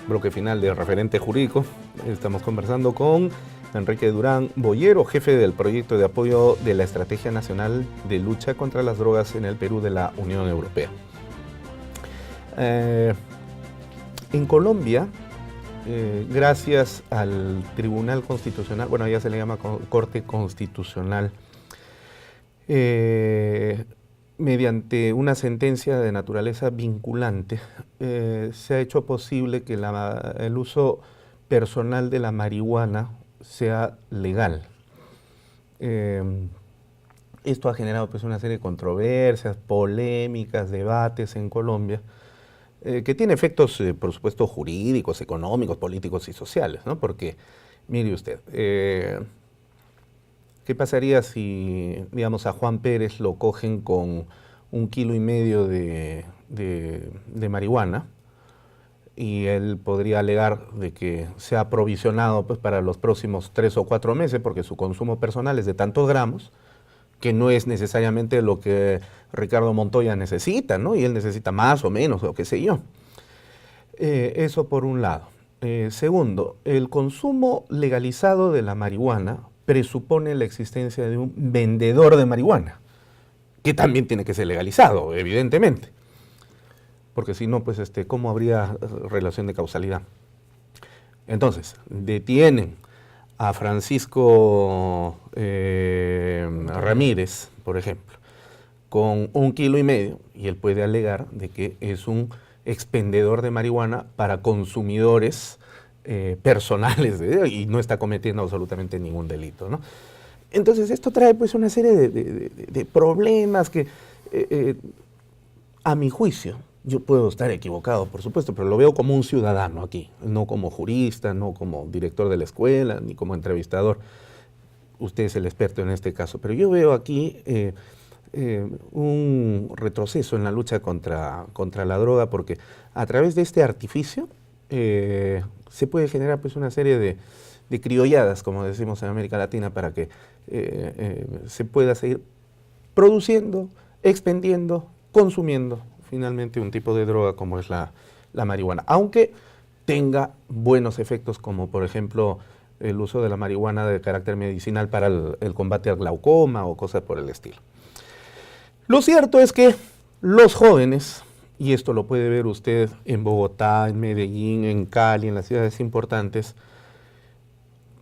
bloque final de Referente Jurídico. Estamos conversando con Enrique Durán Boyero, jefe del proyecto de apoyo de la Estrategia Nacional de Lucha contra las Drogas en el Perú de la Unión Europea. En Colombia, gracias al Tribunal Constitucional, bueno, ya se le llama Corte Constitucional, mediante una sentencia de naturaleza vinculante, se ha hecho posible que el uso personal de la marihuana sea legal. Esto ha generado pues una serie de controversias, polémicas, debates en Colombia, que tiene efectos, por supuesto, jurídicos, económicos, políticos y sociales, ¿no? Porque, mire usted, ¿qué pasaría si, digamos, a Juan Pérez lo cogen con 1,5 kilos de marihuana y él podría alegar de que se ha aprovisionado pues, para los próximos 3 o 4 meses porque su consumo personal es de tantos gramos, que no es necesariamente lo que Ricardo Montoya necesita, ¿no? Y él necesita más o menos, o qué sé yo. Eso por un lado. Segundo, el consumo legalizado de la marihuana presupone la existencia de un vendedor de marihuana, que también tiene que ser legalizado, evidentemente. Porque si no, pues, ¿cómo habría relación de causalidad? Entonces, detienen a Francisco Ramírez, por ejemplo, con 1,5 kilos y él puede alegar de que es un expendedor de marihuana para consumidores personales y no está cometiendo absolutamente ningún delito, ¿no? Entonces esto trae pues una serie de problemas que a mi juicio, yo puedo estar equivocado por supuesto, pero lo veo como un ciudadano aquí, no como jurista, no como director de la escuela, ni como entrevistador. Usted es el experto en este caso, pero yo veo aquí un retroceso en la lucha contra la droga, porque a través de este artificio se puede generar pues una serie de criolladas, como decimos en América Latina, para que se pueda seguir produciendo, expendiendo, consumiendo finalmente un tipo de droga como es la marihuana, aunque tenga buenos efectos como por ejemplo el uso de la marihuana de carácter medicinal para el combate al glaucoma o cosas por el estilo. Lo cierto es que los jóvenes, y esto lo puede ver usted en Bogotá, en Medellín, en Cali, en las ciudades importantes,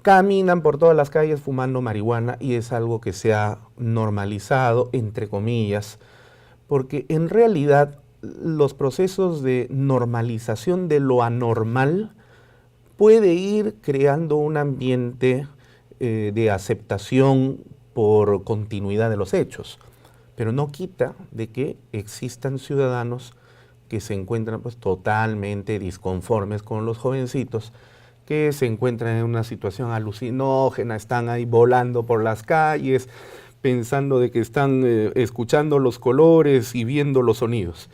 caminan por todas las calles fumando marihuana y es algo que se ha normalizado, entre comillas, porque en realidad los procesos de normalización de lo anormal puede ir creando un ambiente de aceptación por continuidad de los hechos, pero no quita de que existan ciudadanos que se encuentran pues totalmente disconformes con los jovencitos, que se encuentran en una situación alucinógena, están ahí volando por las calles, pensando de que están escuchando los colores y viendo los sonidos.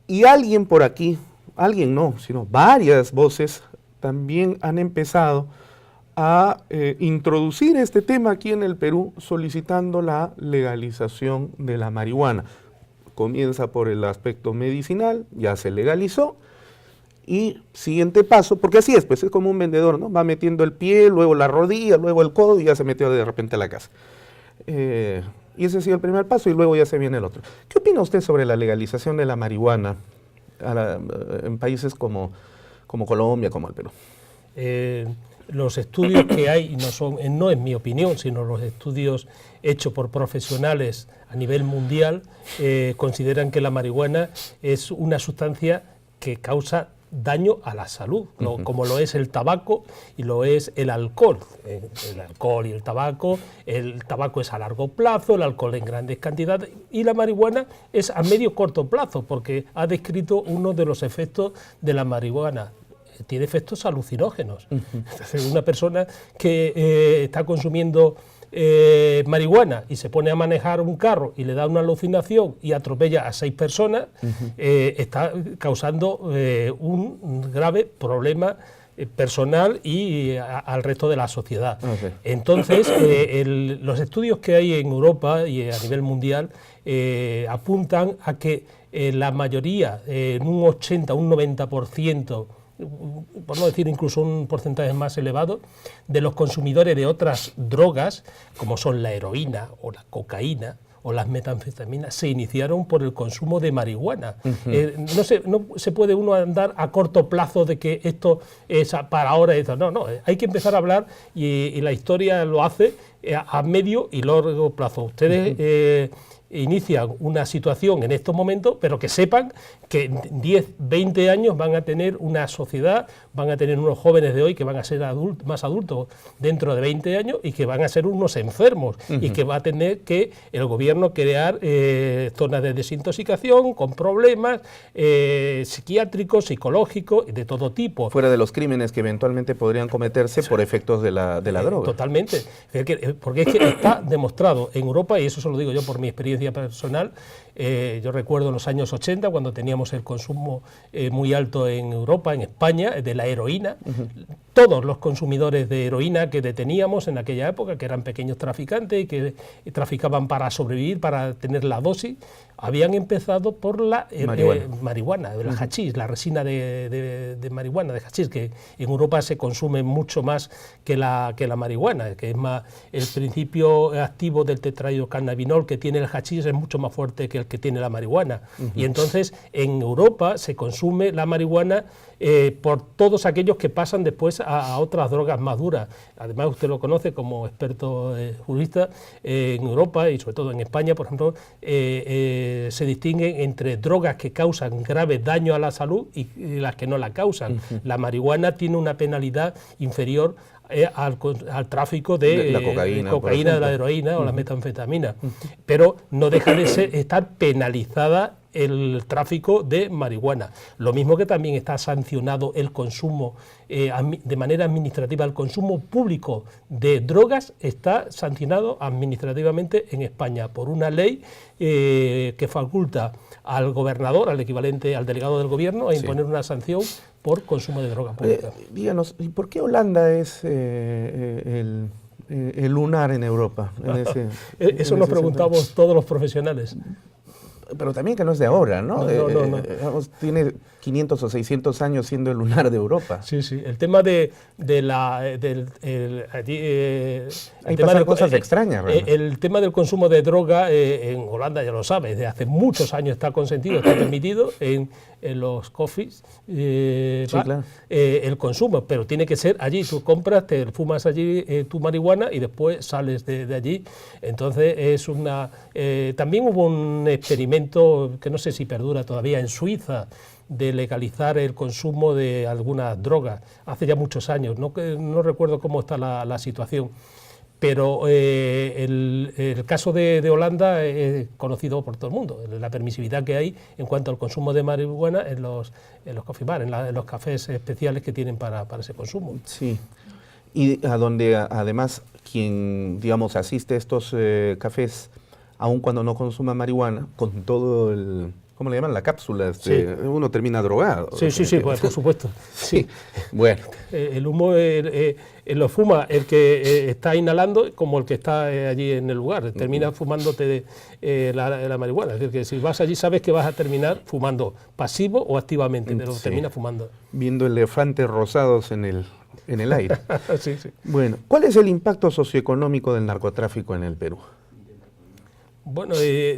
Y alguien por aquí, alguien no, sino varias voces también han empezado a introducir este tema aquí en el Perú, solicitando la legalización de la marihuana. Comienza por el aspecto medicinal, ya se legalizó, y siguiente paso, porque así es, pues es como un vendedor, ¿no? Va metiendo el pie, luego la rodilla, luego el codo y ya se metió de repente a la casa. Y ese ha sido el primer paso y luego ya se viene el otro. ¿Qué opina usted sobre la legalización de la marihuana en países como Colombia, como el Perú? Los estudios que hay, no es mi opinión, sino los estudios hechos por profesionales a nivel mundial, consideran que la marihuana es una sustancia que causa daño a la salud, como lo es el tabaco y lo es el alcohol. El alcohol y el tabaco es a largo plazo, el alcohol en grandes cantidades y la marihuana es a medio corto plazo, porque ha descrito uno de los efectos de la marihuana. Tiene efectos alucinógenos. Entonces, una persona que está consumiendo marihuana y se pone a manejar un carro y le da una alucinación y atropella a 6 personas, está causando un grave problema personal y al resto de la sociedad. Entonces, los estudios que hay en Europa y a nivel mundial apuntan a que la mayoría, en un 80, un 90%, por no decir incluso un porcentaje más elevado, de los consumidores de otras drogas, como son la heroína o la cocaína o las metanfetaminas, se iniciaron por el consumo de marihuana. No se puede uno andar a corto plazo de que esto es para ahora. No, hay que empezar a hablar y la historia lo hace a medio y largo plazo. Ustedes inician una situación en estos momentos, pero que sepan que en 10, 20 años van a tener una sociedad, van a tener unos jóvenes de hoy que van a ser más adultos dentro de 20 años y que van a ser unos enfermos y que va a tener que el gobierno crear zonas de desintoxicación con problemas psiquiátricos, psicológicos, de todo tipo. Fuera de los crímenes que eventualmente podrían cometerse por efectos de la droga. Totalmente, porque es que está demostrado en Europa, y eso se lo digo yo por mi experiencia personal. Yo recuerdo en los años 80, cuando teníamos el consumo muy alto en Europa, en España, de la heroína. Todos los consumidores de heroína que deteníamos en aquella época, que eran pequeños traficantes y que traficaban para sobrevivir, para tener la dosis, habían empezado por la marihuana, el hachís, la resina de marihuana, de hachís, que en Europa se consume mucho más que la marihuana, que es más, el principio activo del tetrahidrocannabinol que tiene el hachís es mucho más fuerte que el que tiene la marihuana. Y entonces en Europa se consume la marihuana por todos aquellos que pasan después a otras drogas más duras. Además, usted lo conoce como experto jurista, en Europa y sobre todo en España, por ejemplo, se distinguen entre drogas que causan grave daño a la salud y las que no la causan. La marihuana tiene una penalidad inferior al tráfico de la cocaína, de la heroína o la metanfetamina, pero no deja de estar penalizada el tráfico de marihuana. Lo mismo que también está sancionado el consumo de manera administrativa, el consumo público de drogas está sancionado administrativamente en España por una ley que faculta al gobernador, al equivalente al delegado del gobierno, a imponer una sanción por consumo de droga pública. Díganos, ¿y por qué Holanda es el lunar en Europa? Eso nos preguntamos todos los profesionales. Pero también que no es de ahora, ¿no? No. Tiene 500 o 600 años siendo el lunar de Europa. Sí. El tema de cosas extrañas, ¿verdad? El tema del consumo de droga en Holanda, ya lo sabe, desde hace muchos años está consentido, está permitido en los coffees, claro. El consumo, pero tiene que ser allí. Tú compras, te fumas allí tu marihuana y después sales de allí. Entonces es una... también hubo un experimento que no sé si perdura todavía en Suiza, de legalizar el consumo de algunas drogas, hace ya muchos años, no recuerdo cómo está la situación, pero el caso de Holanda es conocido por todo el mundo, la permisividad que hay en cuanto al consumo de marihuana en los coffee bar, en los cafés especiales que tienen para ese consumo. Sí, y a donde además quien, digamos, asiste a estos cafés, aun cuando no consuma marihuana, con todo el... ¿Cómo le llaman? La cápsula. Uno termina drogado. Sí, pues, por supuesto. Sí. Bueno. El humo lo fuma el que está inhalando como el que está allí en el lugar. Termina fumándote la marihuana. Es decir, que si vas allí sabes que vas a terminar fumando, pasivo o activamente, pero termina fumando. Viendo elefantes rosados en el aire. Sí. Bueno, ¿cuál es el impacto socioeconómico del narcotráfico en el Perú? Bueno,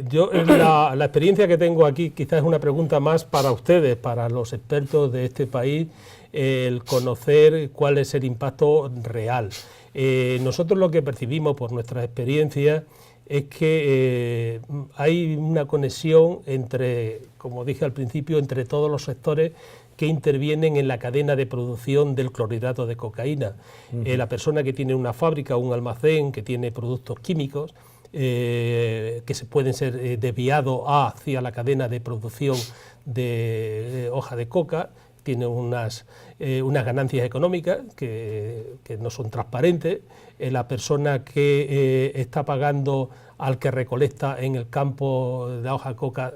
yo la experiencia que tengo aquí quizás es una pregunta más para ustedes, para los expertos de este país, el conocer cuál es el impacto real. Nosotros lo que percibimos por nuestra experiencia es que hay una conexión entre, como dije al principio, entre todos los sectores que intervienen en la cadena de producción del clorhidrato de cocaína. La persona que tiene una fábrica o un almacén que tiene productos químicos, que se pueden ser desviados hacia la cadena de producción de hoja de coca, tiene unas ganancias económicas que no son transparentes. La persona que está pagando al que recolecta en el campo de la hoja de coca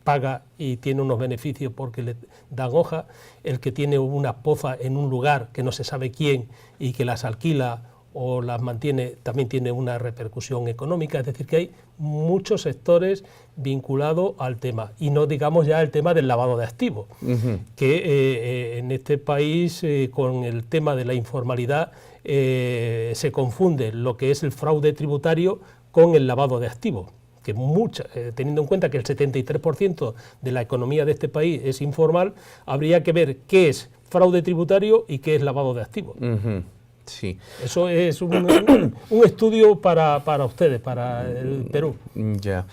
paga y tiene unos beneficios porque le dan hoja. El que tiene una poza en un lugar que no se sabe quién y que las alquila o las mantiene, también tiene una repercusión económica, es decir, que hay muchos sectores vinculados al tema, y no digamos ya el tema del lavado de activos, que en este país con el tema de la informalidad se confunde lo que es el fraude tributario con el lavado de activos, que teniendo en cuenta que el 73% de la economía de este país es informal, habría que ver qué es fraude tributario y qué es lavado de activos. Sí. Eso es un estudio para ustedes, para el Perú. Ya.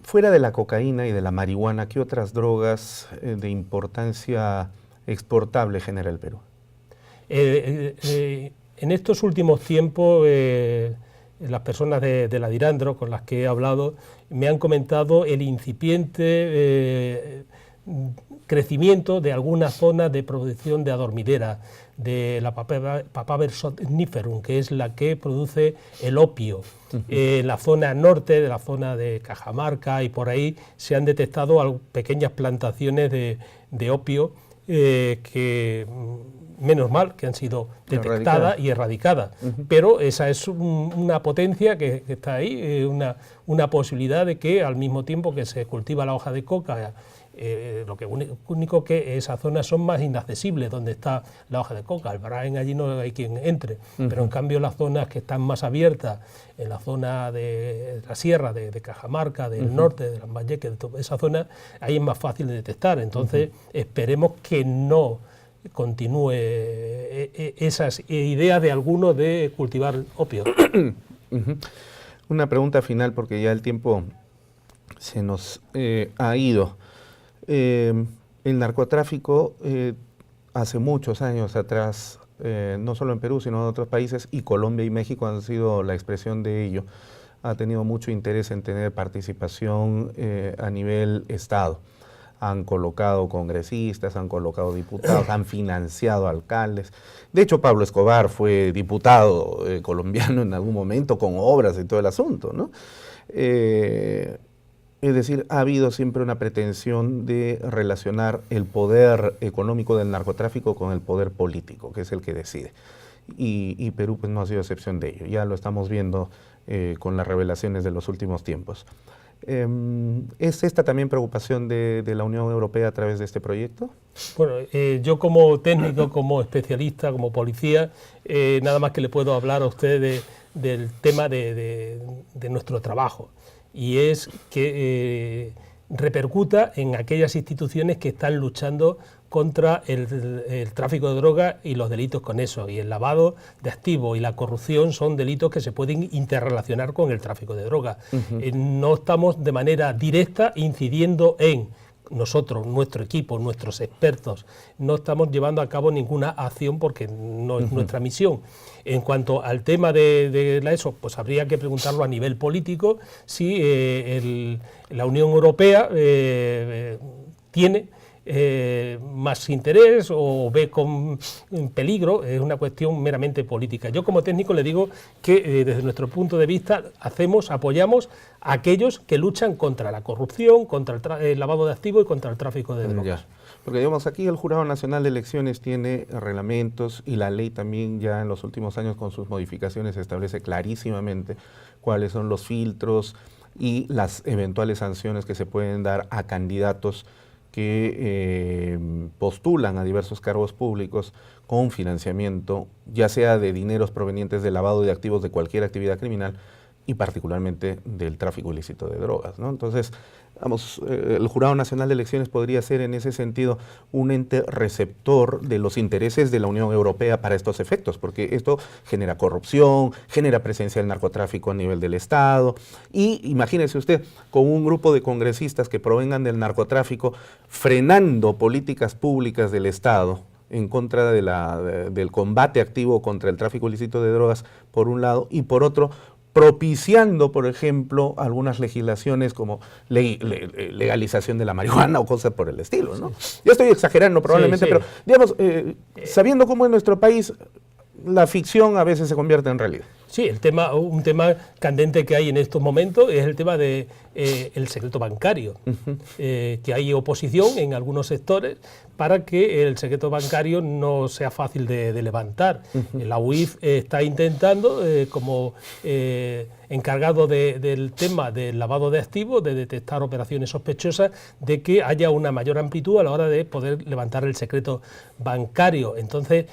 Fuera de la cocaína y de la marihuana, ¿qué otras drogas de importancia exportable genera el Perú? En estos últimos tiempos, las personas de la Dirandro con las que he hablado me han comentado el incipiente crecimiento de algunas zonas de producción de adormidera, de la Papaver somniferum, que es la que produce el opio. En la zona norte, de la zona de Cajamarca y por ahí, se han detectado pequeñas plantaciones de opio que, menos mal, que han sido detectadas y erradicadas. Pero esa es una potencia que está ahí, una posibilidad de que al mismo tiempo que se cultiva la hoja de coca, lo único que esas zonas son más inaccesibles donde está la hoja de coca. El Braen allí no hay quien entre, pero en cambio las zonas que están más abiertas, en la zona de la sierra de Cajamarca, del norte, de Lambayeque, de toda esa zona, ahí es más fácil de detectar. Entonces esperemos que no continúe esas ideas de algunos de cultivar opio. Una pregunta final, porque ya el tiempo se nos ha ido. El narcotráfico hace muchos años atrás, no solo en Perú, sino en otros países, y Colombia y México han sido la expresión de ello, ha tenido mucho interés en tener participación a nivel Estado. Han colocado congresistas, han colocado diputados, han financiado alcaldes. De hecho, Pablo Escobar fue diputado colombiano en algún momento, con obras y todo el asunto, ¿no? Es decir, ha habido siempre una pretensión de relacionar el poder económico del narcotráfico con el poder político, que es el que decide. Y Perú pues, no ha sido excepción de ello. Ya lo estamos viendo con las revelaciones de los últimos tiempos. ¿Es esta también preocupación de la Unión Europea a través de este proyecto? Bueno, yo como técnico, como especialista, como policía, nada más que le puedo hablar a usted del tema de nuestro trabajo. Y es que repercuta en aquellas instituciones que están luchando contra el tráfico de drogas y los delitos con eso. Y el lavado de activos y la corrupción son delitos que se pueden interrelacionar con el tráfico de drogas. No estamos de manera directa incidiendo en nosotros, nuestro equipo, nuestros expertos, no estamos llevando a cabo ninguna acción porque no es nuestra misión. En cuanto al tema de ESO, pues habría que preguntarlo a nivel político si la Unión Europea tiene más interés o ve con peligro. Es una cuestión meramente política. Yo como técnico le digo que desde nuestro punto de vista apoyamos a aquellos que luchan contra la corrupción, contra el lavado de activos y contra el tráfico de drogas. Porque digamos aquí el Jurado Nacional de Elecciones tiene reglamentos y la ley también ya en los últimos años con sus modificaciones establece clarísimamente cuáles son los filtros y las eventuales sanciones que se pueden dar a candidatos que postulan a diversos cargos públicos con financiamiento, ya sea de dineros provenientes del lavado de activos de cualquier actividad criminal y particularmente del tráfico ilícito de drogas, ¿no? Entonces, vamos, el Jurado Nacional de Elecciones podría ser en ese sentido un ente receptor de los intereses de la Unión Europea para estos efectos, porque esto genera corrupción, genera presencia del narcotráfico a nivel del Estado, y imagínese usted, con un grupo de congresistas que provengan del narcotráfico, frenando políticas públicas del Estado en contra del combate activo contra el tráfico ilícito de drogas, por un lado, y por otro, propiciando, por ejemplo, algunas legislaciones como legalización de la marihuana o cosas por el estilo, ¿no? Yo estoy exagerando probablemente, sí. Pero digamos, sabiendo cómo en nuestro país la ficción a veces se convierte en realidad. Sí, un tema candente que hay en estos momentos es el tema de el secreto bancario, que hay oposición en algunos sectores para que el secreto bancario no sea fácil de levantar. La UIF está intentando, como encargado del tema del lavado de activos, de detectar operaciones sospechosas, de que haya una mayor amplitud a la hora de poder levantar el secreto bancario. Entonces,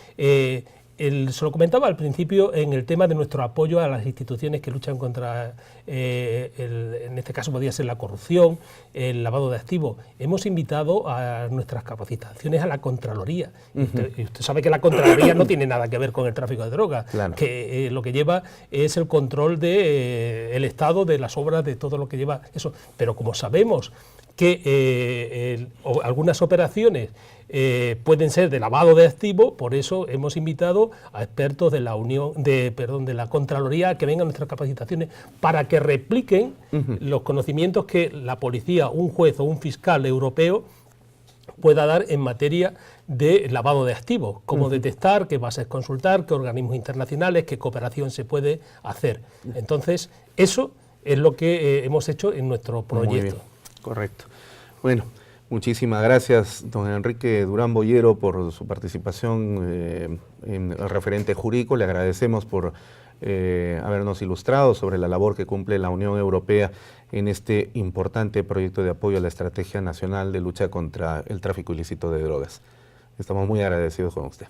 se lo comentaba al principio en el tema de nuestro apoyo a las instituciones que luchan contra, en este caso podría ser la corrupción, el lavado de activos. Hemos invitado a nuestras capacitaciones a la Contraloría. Y usted sabe que la Contraloría no tiene nada que ver con el tráfico de drogas, claro, que lo que lleva es el control del Estado, de las obras, de todo lo que lleva eso. Pero como sabemos que algunas operaciones pueden ser de lavado de activos, por eso hemos invitado a expertos de la Contraloría a que vengan a nuestras capacitaciones para que repliquen los conocimientos que la policía, un juez o un fiscal europeo pueda dar en materia de lavado de activos, cómo detectar, qué bases consultar, qué organismos internacionales, qué cooperación se puede hacer. Entonces, eso es lo que hemos hecho en nuestro proyecto. Muy bien, correcto. Bueno, muchísimas gracias, don Enrique Durán Boyero, por su participación en el referente jurídico. Le agradecemos por habernos ilustrado sobre la labor que cumple la Unión Europea en este importante proyecto de apoyo a la Estrategia Nacional de Lucha contra el Tráfico Ilícito de Drogas. Estamos muy agradecidos con usted.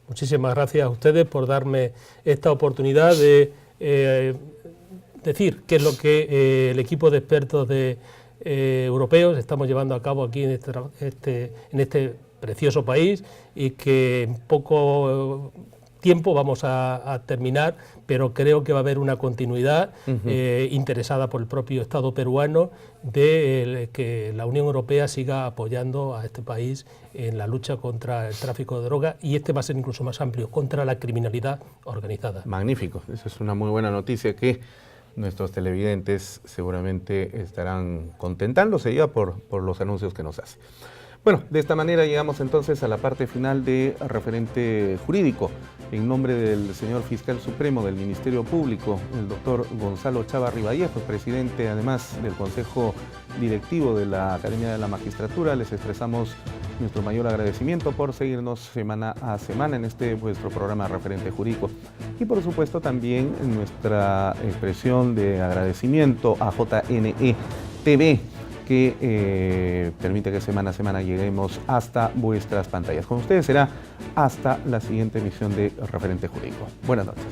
Muchísimas gracias a ustedes por darme esta oportunidad de decir qué es lo que el equipo de expertos europeos estamos llevando a cabo aquí en este precioso país, y que en poco tiempo vamos a terminar, pero creo que va a haber una continuidad interesada por el propio Estado peruano de que la Unión Europea siga apoyando a este país en la lucha contra el tráfico de drogas, y este va a ser incluso más amplio, contra la criminalidad organizada. Magnífico, esa es una muy buena noticia que nuestros televidentes seguramente estarán contentándose ya por los anuncios que nos hace. Bueno, de esta manera llegamos entonces a la parte final de Referente Jurídico. En nombre del señor Fiscal Supremo del Ministerio Público, el doctor Gonzalo Chávarri Vallejo, presidente además del Consejo Directivo de la Academia de la Magistratura, les expresamos nuestro mayor agradecimiento por seguirnos semana a semana en este vuestro programa Referente Jurídico. Y por supuesto también nuestra expresión de agradecimiento a JNE TV, que permite que semana a semana lleguemos hasta vuestras pantallas. Con ustedes será hasta la siguiente emisión de Referente Jurídico. Buenas noches.